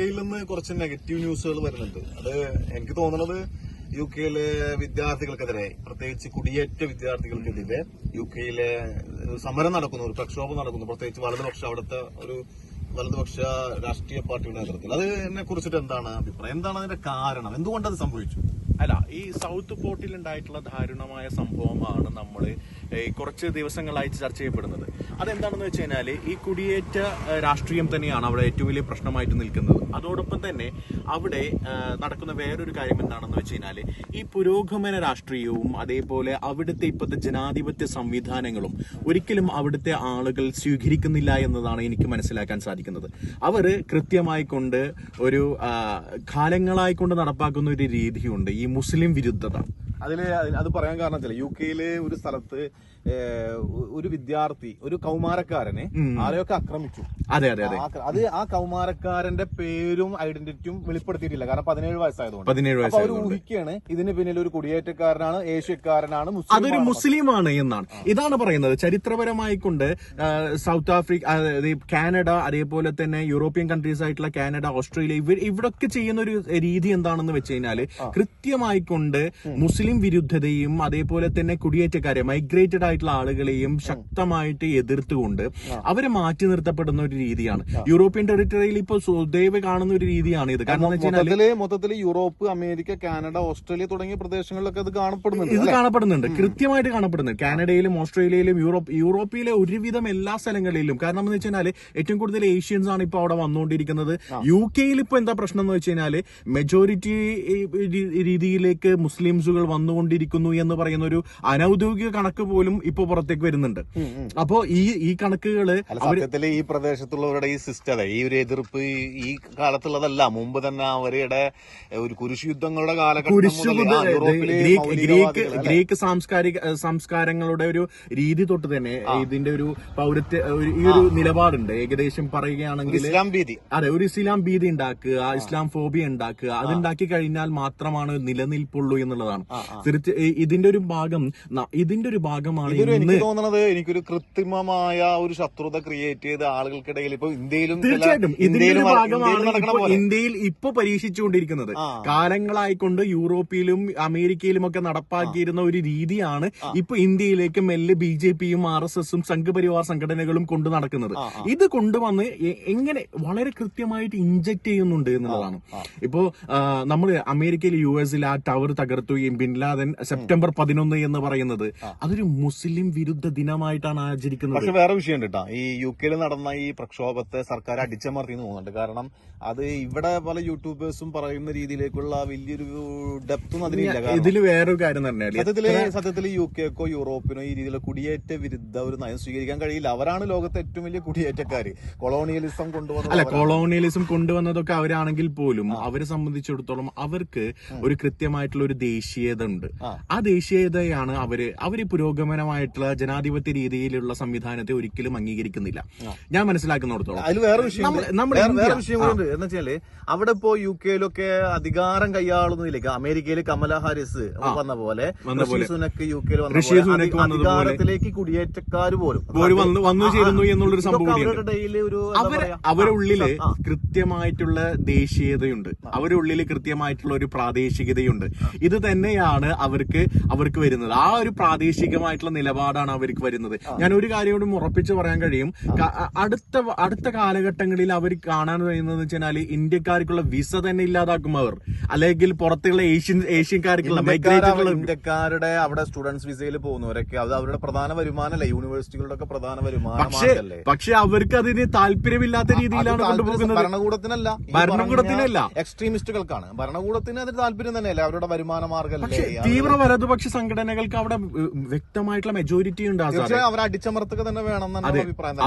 കെയിൽ നിന്ന് കുറച്ച് നെഗറ്റീവ് ന്യൂസുകൾ വരുന്നുണ്ട്. അത് എനിക്ക് തോന്നുന്നത് യു കെയിലെ വിദ്യാർത്ഥികൾക്കെതിരെ, പ്രത്യേകിച്ച് കുടിയേറ്റ വിദ്യാർത്ഥികൾക്കെതിരെ യു കെയിലെ സമരം നടക്കുന്നു, ഒരു പ്രക്ഷോഭം നടക്കുന്നു, പ്രത്യേകിച്ച് അവിടുത്തെ ഒരു വലതുപക്ഷ രാഷ്ട്രീയ പാർട്ടിയുടെ നേതൃത്വത്തിൽ. അതിനെ കുറിച്ചിട്ട് എന്താണ് അഭിപ്രായം? എന്താണ് അതിന്റെ കാരണം? എന്തുകൊണ്ടത് സംഭവിച്ചു? അല്ല, ഈ സൗത്ത് പോർട്ടിൽ ഉണ്ടായിട്ടുള്ള ദാരുണമായ സംഭവമാണ് നമ്മൾ കുറച്ച് ദിവസങ്ങളായി ചർച്ച ചെയ്യപ്പെടുന്നത്. അതെന്താണെന്ന് വെച്ച് കഴിഞ്ഞാല് ഈ കുടിയേറ്റ രാഷ്ട്രീയം തന്നെയാണ് അവിടെ ഏറ്റവും വലിയ പ്രശ്നമായിട്ട് നിൽക്കുന്നത്. അതോടൊപ്പം തന്നെ അവിടെ നടക്കുന്ന വേറൊരു കാര്യം എന്താണെന്ന് വെച്ച് കഴിഞ്ഞാല് ഈ പുരോഗമന രാഷ്ട്രീയവും അതേപോലെ അവിടുത്തെ ഇപ്പോഴത്തെ ജനാധിപത്യ സംവിധാനങ്ങളും ഒരിക്കലും അവിടുത്തെ ആളുകൾ സ്വീകരിക്കുന്നില്ല എന്നതാണ് എനിക്ക് മനസ്സിലാക്കാൻ സാധിക്കുന്നത്. അവർ കൃത്യമായി കൊണ്ട് ഒരു കാലങ്ങളായിക്കൊണ്ട് നടപ്പാക്കുന്ന ഒരു രീതിയുണ്ട്, ഈ മുസ്ലിം വിരുദ്ധത. അത് പറയാൻ കാരണം വെച്ചാൽ യു കെയിലെ ഒരു സ്ഥലത്ത് ഒരു വിദ്യാർത്ഥി, ഒരു കൗമാരക്കാരനെ ആരെയൊക്കെ ആക്രമിച്ചു. അതെ അതെ അതെ. അത് ആ കൗമാരക്കാരന്റെ പേരും ഐഡന്റിറ്റിയും വെളിപ്പെടുത്തിയിട്ടില്ല, കാരണം 17 വയസ്സായതുകൊണ്ട്. 17 അവർ വയസ്സായതുകൊണ്ട് ഊഹിക്കുകയാണ് ഇതിന് പിന്നിൽ ഒരു കുടിയേറ്റക്കാരനാണ്, ഏഷ്യക്കാരനാണ്, അതൊരു മുസ്ലിമാണ് എന്നാണ്. ഇതാണ് പറയുന്നത്. ചരിത്രപരമായി കൊണ്ട് സൗത്ത് ആഫ്രിക്ക, കാനഡ, അതേപോലെ തന്നെ യൂറോപ്യൻ കൺട്രീസ് ആയിട്ടുള്ള കാനഡ, ഓസ്ട്രേലിയ, ഇവിടൊക്കെ ചെയ്യുന്ന ഒരു രീതി എന്താണെന്ന് വെച്ച് കഴിഞ്ഞാല് കൃത്യമായി കൊണ്ട് മുസ്ലിം വിരുദ്ധതയും അതേപോലെ തന്നെ കുടിയേറ്റക്കാരെ, മൈഗ്രേറ്റഡ് ആയിട്ടുള്ള ആളുകളെയും ശക്തമായിട്ട് എതിർത്തുകൊണ്ട് അവരെ മാറ്റി നിർത്തപ്പെടുന്ന ഒരു രീതിയാണ് യൂറോപ്യൻ ടെറിട്ടറിയിൽ ഇപ്പോൾ സ്വദേവ കാണുന്ന ഒരു രീതിയാണ് ഇത്. കാരണം മൊത്തത്തിൽ യൂറോപ്പ്, അമേരിക്ക, കാനഡ, ഓസ്ട്രേലിയ തുടങ്ങിയ പ്രദേശങ്ങളിലൊക്കെ ഇത് കാണപ്പെടുന്നുണ്ട്, കൃത്യമായിട്ട് കാണപ്പെടുന്നുണ്ട്. കാനഡയിലും ഓസ്ട്രേലിയയിലും യൂറോപ്പിലെ ഒരുവിധം എല്ലാ സ്ഥലങ്ങളിലും. കാരണം എന്ന് വെച്ച് കഴിഞ്ഞാല് ഏറ്റവും കൂടുതൽ ഏഷ്യൻസ് ആണ് ഇപ്പൊ അവിടെ വന്നുകൊണ്ടിരിക്കുന്നത്. യു കെയിൽ ഇപ്പൊ എന്താ പ്രശ്നം എന്ന് വെച്ച് കഴിഞ്ഞാല് മെജോറിറ്റി രീതിയിലേക്ക് മുസ്ലിംസുകൾ വന്നുകൊണ്ടിരിക്കുന്നു എന്ന് പറയുന്ന ഒരു അനൌദ്യോഗിക കണക്ക് പോലും ഇപ്പൊ പുറത്തേക്ക് വരുന്നുണ്ട്. അപ്പോ ഈ കണക്കുകള് സത്യത്തില് ഈ പ്രദേശത്തുള്ളവരുടെ ഈ സിസ്റ്റം, ഈ ഒരു എതിർപ്പ് ഈ കാലത്തുള്ളതല്ല, മുമ്പ് തന്നെ അവരുടെ ഒരു കുരിശ് യുദ്ധങ്ങളുടെ ഗ്രീക്ക് സംസ്കാരങ്ങളുടെ ഒരു രീതി തൊട്ട് തന്നെ ഇതിന്റെ ഒരു ഈ ഒരു നിലപാടുണ്ട്. ഏകദേശം പറയുകയാണെങ്കിൽ ഇസ്ലാം ഭീതി, അതെ, ഒരു ഇസ്ലാം ഭീതി ഉണ്ടാക്കുക, ഇസ്ലാം ഫോബിയ ഉണ്ടാക്കുക, അതുണ്ടാക്കി കഴിഞ്ഞാൽ മാത്രമാണ് നിലനിൽപ്പുള്ളൂ എന്നുള്ളതാണ്. ഇതിന്റെ ഒരു ഭാഗമാണ് എനിക്ക് തോന്നുന്നത്. എനിക്കൊരു കൃത്രിമമായ ഒരു ശത്രുത ക്രിയേറ്റ് ചെയ്ത ആളുകൾക്കിടയിൽ ഇപ്പൊ ഇന്ത്യയിലും തീർച്ചയായിട്ടും ഇതിന്റെ ഒരു ഭാഗമാണ് ഇന്ത്യയിൽ ഇപ്പൊ പരീക്ഷിച്ചുകൊണ്ടിരിക്കുന്നത്. കാലങ്ങളായിക്കൊണ്ട് യൂറോപ്പിലും അമേരിക്കയിലും ഒക്കെ നടപ്പാക്കിയിരുന്ന ഒരു രീതിയാണ് ഇപ്പൊ ഇന്ത്യയിലേക്ക് മെല്ലെ BJPയും RSSും സംഘപരിവാർ സംഘടനകളും കൊണ്ടു നടക്കുന്നത്. ഇത് കൊണ്ടുവന്ന് എങ്ങനെ വളരെ കൃത്യമായിട്ട് ഇൻജക്ട് ചെയ്യുന്നുണ്ട് എന്നുള്ളതാണ്. ഇപ്പോ നമ്മൾ അമേരിക്കയിൽ US ആ ടവർ തകർത്തു, ബിൻ ലാദൻ സെപ്റ്റംബർ 11 എന്ന് പറയുന്നത് അതൊരു മുസ്ലിം വിരുദ്ധ ദിനമായിട്ടാണ് ആചരിക്കുന്നത്. പക്ഷെ വേറെ വിഷയം കേട്ടോ, ഈ UK നടന്ന ഈ പ്രക്ഷോഭത്തെ സർക്കാർ അടിച്ചമർത്തി എന്ന് തോന്നുന്നുണ്ട്. കാരണം അത് ഇവിടെ പല യൂട്യൂബേഴ്സും പറയുന്ന രീതിയിലേക്കുള്ള വലിയൊരു ഡെപ്തും അതിനില്ല. ഇതിൽ വേറൊരു കാര്യം പറഞ്ഞാൽ സത്യത്തിൽ UKക്കോ യൂറോപ്പിനോ ഈ രീതിയിലുള്ള കുടിയേറ്റ വിരുദ്ധ ഒരു നയം സ്വീകരിക്കാൻ കഴിയില്ല. അവരാണ് ലോകത്തെ ഏറ്റവും വലിയ കുടിയേറ്റക്കാര്. കൊളോണിയലിസം കൊണ്ടുവന്നതൊക്കെ അവരാണെങ്കിൽ പോലും അവരെ സംബന്ധിച്ചിടത്തോളം അവർക്ക് ഒരു കൃത്യമായിട്ടുള്ള ഒരു ദേശീയത ഉണ്ട്. ആ ദേശീയതയാണ് അവര് പുരോഗമനമായിട്ടുള്ള ജനാധിപത്യ രീതിയിലുള്ള സംവിധാനത്തെ ഒരിക്കലും അംഗീകരിക്കുന്നില്ല, ഞാൻ മനസ്സിലാക്കുന്നിടത്തോളം. അതിൽ വേറെ വിഷയം കൂടി എന്ന് വെച്ചാല് അവിടെ ഇപ്പോ UKയിലൊക്കെ അധികാരം കൈയാളുന്നതിലേക്ക് അമേരിക്കയിൽ കമല ഹാരിസ് വന്ന പോലെ സുനക്ക് UKയിൽ വന്ന അധികാരത്തിലേക്ക് കുടിയേറ്റക്കാർ പോലും വന്നു ചേരുന്നു എന്നുള്ളൊരു സംഭവം. അവരുടെ ഉള്ളില് കൃത്യമായിട്ടുള്ള ദേശീയതയുണ്ട്, അവരുടെ ഉള്ളിൽ കൃത്യമായിട്ടുള്ള ഒരു പ്രാദേശികതയുണ്ട്. ഇത് തന്നെയാണ് അവർക്ക് വരുന്നത്. ആ ഒരു പ്രാദേശികമായിട്ടുള്ള നിലപാടാണ് അവർക്ക് വരുന്നത്. ഞാൻ ഒരു കാര്യം കൂടി ഉറപ്പിച്ച് പറയാൻ കഴിയും. അടുത്ത കാലഘട്ടങ്ങളിൽ അവർ കാണാൻ കഴിയുന്നത് വെച്ചാൽ ഇന്ത്യക്കാർക്കുള്ള വിസ തന്നെ ഇല്ലാതാക്കും അവർ, അല്ലെങ്കിൽ പുറത്തുള്ള ഏഷ്യക്കാർക്കുള്ള ഇന്ത്യക്കാരുടെ അവിടെ സ്റ്റുഡൻസ് വിസയിൽ പോകുന്നവരൊക്കെ അത് അവരുടെ പ്രധാന വരുമാനമല്ല, യൂണിവേഴ്സിറ്റികളുടെ ഒക്കെ പ്രധാന വരുമാനം. പക്ഷെ അവർക്ക് അതിന് താല്പര്യമില്ലാത്ത രീതിയിലാണ് കൊണ്ടുപോകുന്നത്. ഭരണകൂടത്തിനല്ല, എക്സ്ട്രീമിസ്റ്റുകൾക്കാണ്. ഭരണകൂടത്തിന് അതിന് താല്പര്യം തന്നെയല്ല, അവരുടെ വരുമാന മാർഗം. തീവ്ര വലതുപക്ഷ സംഘടനകൾക്ക് അവിടെ വ്യക്തമായിട്ടുള്ള മെജോറിറ്റി ഉണ്ട്. അവർ അടിച്ചമർത്തുക തന്നെ വേണം എന്നാണ് അഭിപ്രായം.